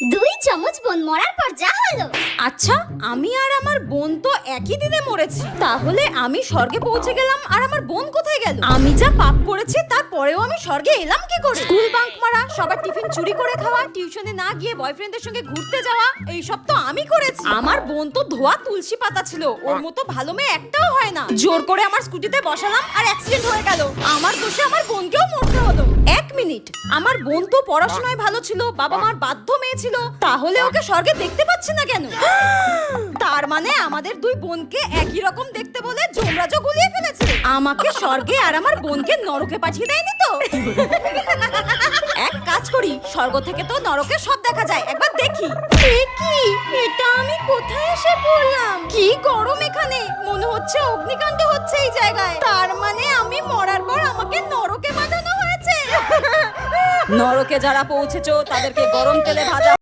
দুই চামচ বোন মরার পর যা হলো। আচ্ছা, আমি আর আমার বোন তো একই দিনে মরেছি, তাহলে আমি স্বর্গে পৌঁছে গেলাম আর আমার বোন কোথায় গেল? আমি যা পাপ করেছি তারপরেও আমি স্বর্গে এলাম কি করে? স্কুল বাঙ্ক মারা, সবার টিফিন চুরি করে খাওয়া, টিউশনে না গিয়ে বয়ফ্রেন্ডের সঙ্গে ঘুরতে যাওয়া, এই সব তো আমি করেছি। আমার বোন তো ধোয়া তুলসী পাতা ছিল, ওর মতো ভালো মেয়ে একটাও হয় না। জোর করে আমার স্কুটিতে বসালাম আর অ্যাক্সিডেন্ট হয়ে গেল। আমার দোষে আমার বোনকেও মরতে হলো। এক মিনিট, আমার বোন তো পড়াশোনায় ভালো ছিল, বাবা মার বাধ্য মেয়ে ছিল, তাহলে ওকে স্বর্গে দেখতে পাচ্ছি না কেন? তার মানে আমাদের দুই বোনকে একই রকম দেখতে বলে যমরাজও গুলিয়ে ফেলেছে। আমাকে স্বর্গে আর আমার বোনকে নরকে পাঠিয়ে দেয়নি তো? এক কাজ করি, স্বর্গ থেকে তো নরকে সব দেখা যায়, একবার দেখি। এ কি, এটা আমি কোথায় এসে পড়লাম? কি গরম এখানে, মনে হচ্ছে অগ্নিকাণ্ড হচ্ছে এই জায়গায়। তার মানে আমি মরার পর আমাকে নরকে পাঠানো হয়েছে। নরকে যারা পৌঁছেছো তাদেরকে গরম তেলে ভাজা